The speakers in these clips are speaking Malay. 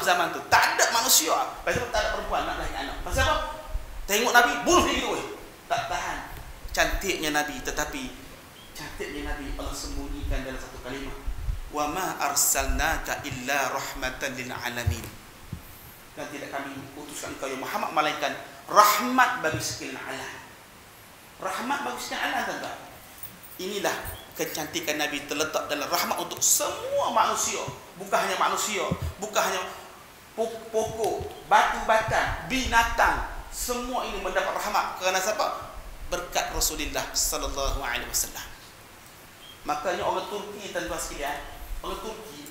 zaman tu tak ada manusia. Pasal tak ada perempuan nak lahir anak. Pasal apa? Tengok Nabi bunuh dia gitu. Tak tahan. Cantiknya Nabi, tetapi cantiknya Nabi Allah sembunyikan dalam satu kalimah. Wa ma arsalnaka illa rahmatan lil alamin. Dan tidak kami utuskan engkau ya Muhammad malaikat rahmat bagi sekalian alam. Rahmat bagi sekalian alam, tuan-tuan. Inilah kecantikan Nabi terletak dalam rahmat untuk semua manusia. Bukan hanya manusia, bukan hanya pokok, batu-batan, binatang, semua ini mendapat rahmat kerana siapa? Berkat Rasulullah sallallahu alaihi wasallam. Makanya orang Turki, tuan-tuan sekalian, orang Turki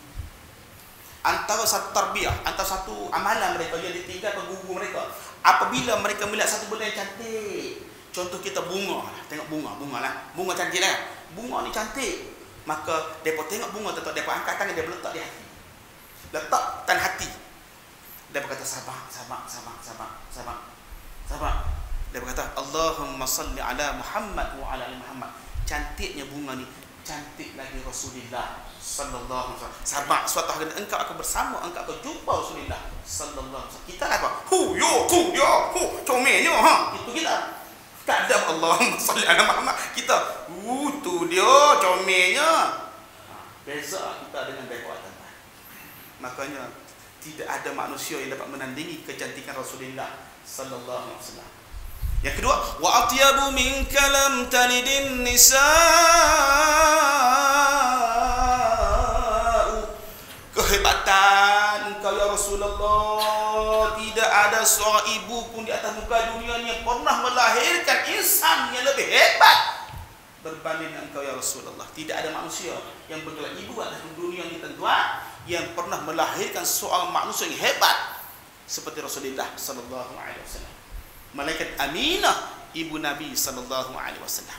antara satu tarbiyah, antara satu amalan mereka yang ditinggalkan guru mereka, apabila mereka melihat satu benda yang cantik, contoh kita bunga, tengok bunga lah, bunga cantik lah, bunga ni cantik, maka mereka tengok bunga, mereka angkat tangan, dia letak di hati, letakkan hati, dia berkata sabar. Dia berkata Allahumma salli ala Muhammad wa ala ali Muhammad. Cantiknya bunga ni, cantik lagi Rasulullah sallallahu alaihi wasallam. Sabar, suatu hari engkau akan bersama, engkau akan jumpa Rasulullah sallallahu alaihi wasallam. Kita apa? Comelnya itu kita. Tak ada Allahumma salli ala Muhammad. Kita, tu dia comelnya. Beza kita dengan mereka, tuan-tuan. Makanya tidak ada manusia yang dapat menandingi kecantikan Rasulullah sallallahu alaihi wasallam. Yang kedua, wa atyabu min kalam talidin nisa'u. Kehebatan engkau ya Rasulullah, tidak ada seorang ibu pun di atas muka dunia yang pernah melahirkan insan yang lebih hebat berbanding engkau ya Rasulullah. Tidak ada manusia yang bergelar ibu atas dunia ini, tuan-tuan, yang pernah melahirkan seorang manusia yang hebat seperti Rasulullah sallallahu alaihi wasallam. Malaikat Aminah ibu Nabi sallallahu alaihi wasallam.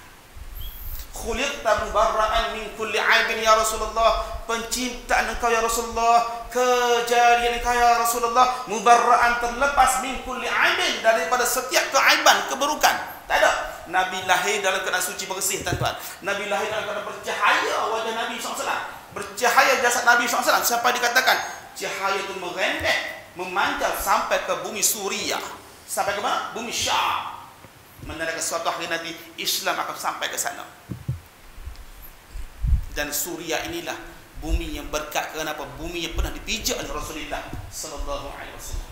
Khuliqta mubarra'an min kulli 'aibin ya Rasulullah. Penciptaan engkau ya Rasulullah, kejadian engkau ya Rasulullah, mubarra'an terlepas min kulli 'aibin, daripada setiap keaiban, keburukan. Tak ada. Nabi lahir dalam keadaan suci bersih, tuan-tuan. Nabi lahir dalam keadaan bercahaya wajah Nabi SAW. Bercahaya jasad Nabi SAW. Sampai dikatakan cahaya itu merembet, memancar sampai ke bumi Suriah. Sampai ke mana? Bumi Syam. Menandakan suatu hari nanti Islam akan sampai ke sana. Dan Suriah inilah bumi yang berkat. Kenapa? Bumi yang pernah dipijak oleh Rasulullah sallallahu alaihi wasallam.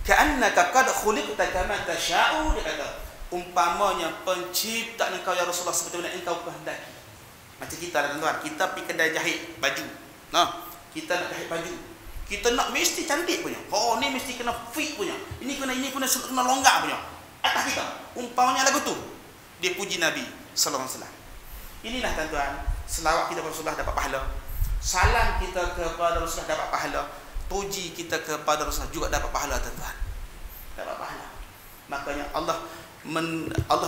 Ka'annaka qad khuliqta kama tasha'u, dia kata, umpamanya penciptaan engkau ya Rasulullah seperti mana engkau kehendaki. Macam kita, tuan-tuan, kita pergi kedai jahit baju. Nah, kita nak jahit baju. Kita nak mesti cantik punya. Oh, ni mesti kena fit punya. Ini kena longgar punya. Atas kita. Umpamanya lagu tu. Dia puji Nabi sallallahu alaihi wasallam. Inilah, tuan-tuan, selawat kita kepada Rasulullah dapat pahala. Salam kita kepada Rasulullah dapat pahala. Puji kita kepada Rasulullah juga dapat pahala, tuan-tuan. Dapat pahala. Makanya Allah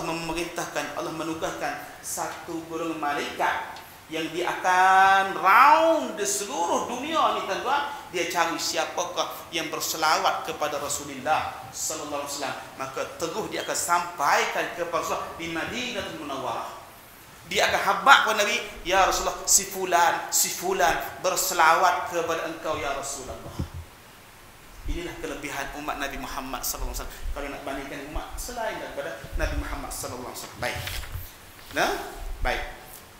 memerintahkan, Allah menugaskan satu golongan malaikat yang dia akan round di seluruh dunia ni, tuan-tuan. Dia cari siapakah yang berselawat kepada Rasulullah sallallahu alaihi wasallam, maka terus dia akan sampaikan kepada Rasulullah di Madinatul Munawwarah. Dia akan habaq kepada Nabi, ya Rasulullah, si fulan berselawat kepada engkau ya Rasulullah. Inilah kelebihan umat Nabi Muhammad sallallahu alaihi wasallam kalau nak bandingkan umat selain daripada Nabi Muhammad sallallahu alaihi wasallam. Baik. Nah, baik.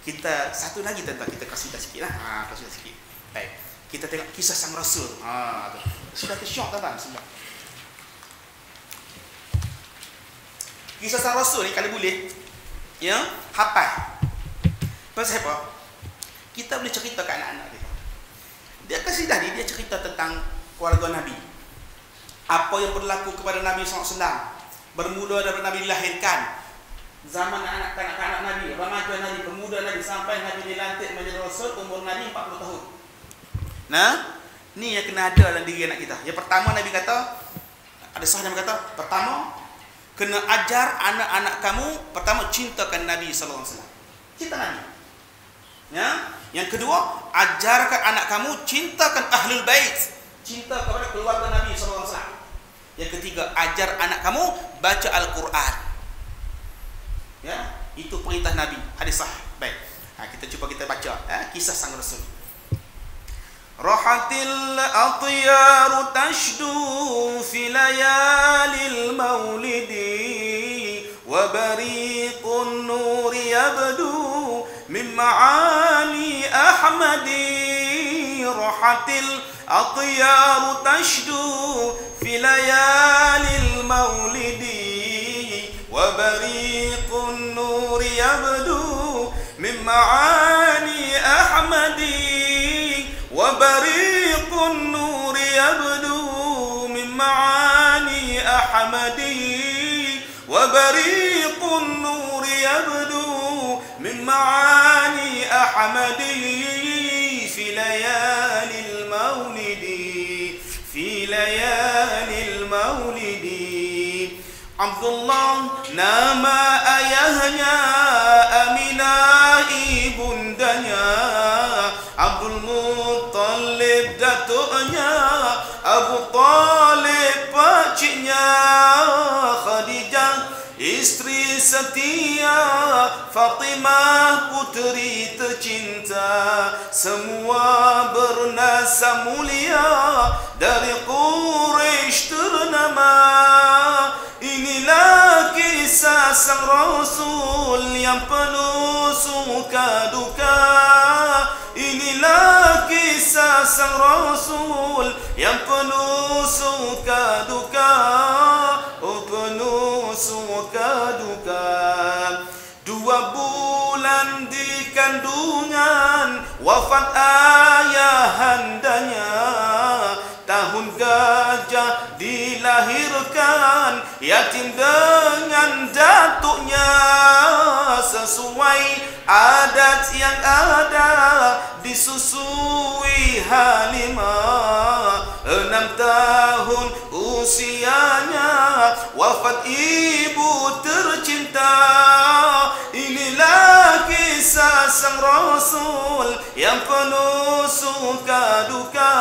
Kita satu lagi, tuan-tuan, kita kasih sikitlah. Kasih sikit. Baik. Kita tengok kisah sang Rasul. Sudah tersyok, tuan-tuan, sudah. Kisah sang Rasul ni kalau boleh, ya, hafal. Pasal apa? Kita boleh cerita ke anak-anak kita. Dia kasih tadi, dia cerita tentang keluarga Nabi. Apa yang berlaku kepada Nabi SAW. Bermula daripada Nabi dilahirkan, zaman anak-anak Nabi, remaja Nabi, pemuda Nabi, sampai Nabi dilantik menjadi Rasul, umur Nabi 40 tahun. Nah, ni yang kena ada dalam diri anak kita. Yang pertama, Nabi kata, ada sahaja yang kata, pertama, kena ajar anak-anak kamu, pertama, cintakan Nabi sallallahu alaihi wasallam. Cinta Nabi. Ya. Yang kedua, ajarkan anak kamu cintakan Ahlul Bait, cinta kepada keluarga Nabi sallallahu alaihi wasallam. Yang ketiga, ajar anak kamu baca Al-Quran. Ya, itu perintah Nabi. Hadis sahih. Baik. Kita cuba kita baca kisah sang Rasul. Rahatil atyaru tashdu fi layalil maulidi wa bariqun nuri yabdu min ma'ani ahmadi. Rahatil atyaru tashdu fi layalil maulidi wa bariqun nuri yabdu min ma'ani ahmadi. وبريق النور يبدو من معاني أحمدي وبريق النور يبدو من معاني أحمدي في ليالي المولد في ليالي المولد. عبد الله nama ayahnya Aminah ibundanya, Abdul Muttalib datuknya, Abu Talib pakciknya, Khadijah istri setia, Fatimah puteri tercinta, semua bernasab mulia dari Quraisy ternama. Inilah kisah sang Rasul yang penuh suka duka. Inilah kisah sang Rasul yang penuh suka duka. Oh penuh suka duka. 2 bulan di kandungan wafat ayahandanya. Tahun gajah dilahirkan yatim dengan datuknya. Sesuai adat yang ada disusui Halimah. 6 tahun usianya wafat ibu tercinta. Inilah kisah sang Rasul yang penuh suka duka.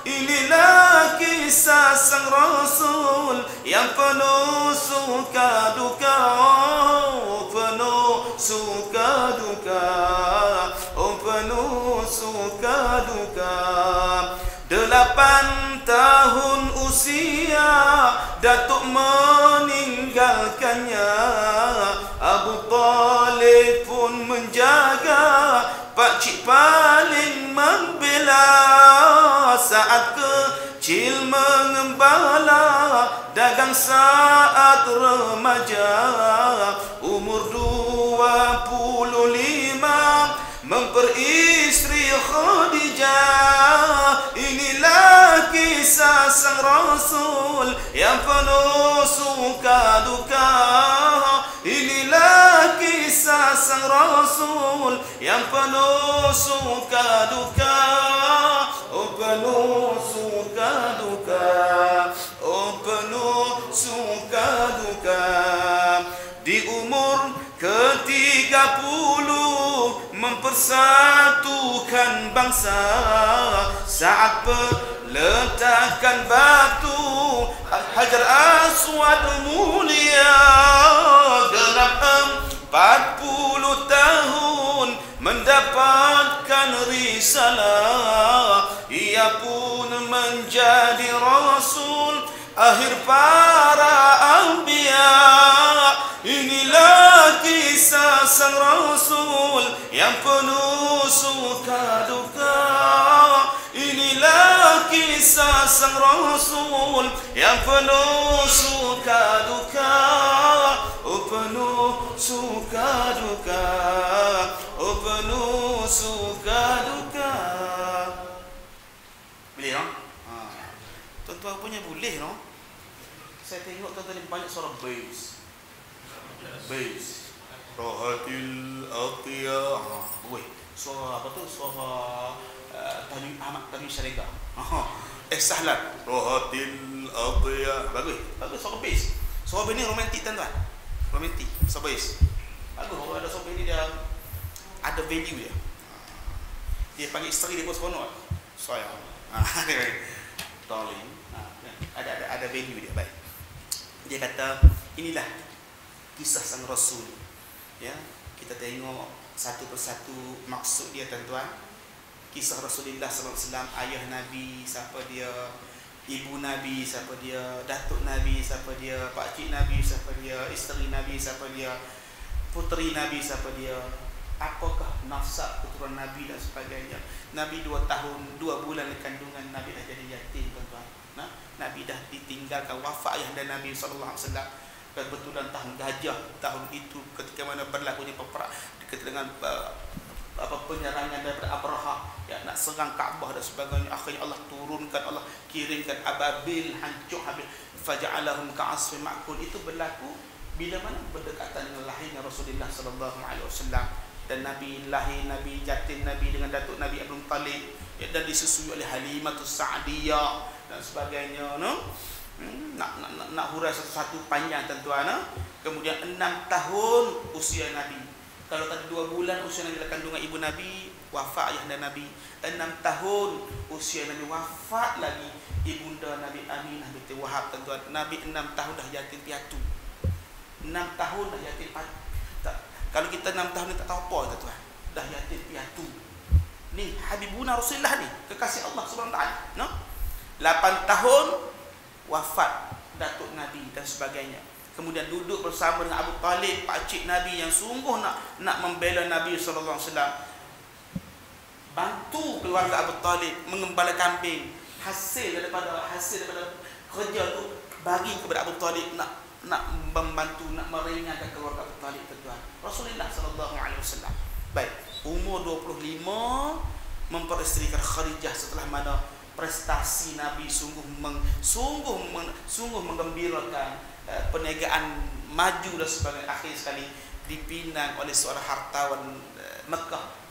Inilah kisah sang Rasul yang penuh suka duka. Oh penuh suka duka. Oh penuh suka duka. 8 tahun usia datuk meninggalkannya. Abu Talib pun menjaga, pakcik paling membela. Saat kecil mengembala, dagang saat remaja. Umur 25 memperistri Khadijah. Inilah kisah sang Rasul yang penuh suka duka. Inilah kisah sang Rasul yang penuh suka duka. Oh penuh suka duka. Oh penuh suka duka. Di umur ke-30 mempersatukan bangsa. Saat peletakan batu Hajar Aswad mulia. Genap 40 tahun mendapatkan risalah. Ia pun menjadi Rasul akhir para anbiya. Inilah kisah sang Rasul yang penuh suka duka. Inilah kisah sang Rasul yang penuh suka duka. Oh penuh suka duka. Oh penuh suka duka. Boleh no? Tuan-tuan punya boleh no? Saya tengok tuan-tuan ni banyak suara bass. Bass. Rohatil Atiyah. Boleh. Suara apa tu? Suara Tanwin Ahmad Tanwin Syarikat. Sahlan. Rohatil Atiyah. Bagus. Bagus suara bass. Suara bass ni romantik tuan-tuan. Romantik. Suara bass. Bagus. Kalau ada suara bass ni dia ada value dia. Dia panggil isteri dia pun seronok. Saya. Darling. Ada value dia. Baik. Dia kata inilah kisah sang Rasul. Ya, kita tengok satu persatu maksud dia tuan-tuan. kisah Rasulullah SAW, ayah Nabi siapa dia, ibu Nabi siapa dia, datuk Nabi siapa dia, pakcik Nabi siapa dia, isteri Nabi siapa dia, puteri Nabi siapa dia, apakah nafsat keturunan Nabi dan sebagainya. Nabi 2 tahun 2 bulan di kandungan Nabi dah jadi yatim, tuan-tuan. Nabi dah ditinggalkan, wafat ayah dan Nabi SAW. Kebetulan tahun gajah, tahun itu ketika mana berlakunya peperang dengan penyerangan daripada Abraha, ya, nak serang Kaabah dan sebagainya. Akhirnya Allah turunkan, Allah kirimkan ababil, hancur habis, faja'alahum ka'asfin ma'kul. Itu berlaku bila mana berdekatan dengan lahirnya Rasulullah sallallahu alaihi wasallam. Dan Nabi lahir, Nabi jatin Nabi dengan datuk Nabi Abdul Talib, ya, dan disusui oleh Halimatus Sa'diyah dan sebagainya, no? Nak hurai satu-satu panjang, tuan-tuan. Kemudian 6 tahun usia Nabi. Kalau tadi 2 bulan usia Nabi dalam kandungan ibu Nabi, wafat ayah dan Nabi. 6 tahun usia Nabi, wafat lagi ibunda Nabi Aminah binti Wahab, tuan-tuan. Nabi 6 tahun dah yatim piatu. 6 tahun dah yatim piatu. Kalau kita 6 tahun ni tak tahu apa, tuan-tuan, dah yatim piatu. Ni Habibuna Rasulullah ni, kekasih Allah Subhanahu Wa Taala, no? 8 tahun wafat datuk Nabi dan sebagainya. Kemudian duduk bersama dengan Abu Talib, pakcik Nabi yang sungguh nak membela Nabi sallallahu alaihi wasallam. Bantu keluarga Abu Talib mengembala kambing. Hasil daripada kerja tu bagi kepada Abu Talib, nak membantu, nak meringankan keluarga Abu Talib, tuan. Rasulullah sallallahu alaihi wasallam. Baik, umur 25 memperisterikan Khadijah setelah mana prestasi Nabi sungguh menggembirakan, perniagaan maju dan sebagainya. Akhir sekali dipinang oleh seorang hartawan Mekah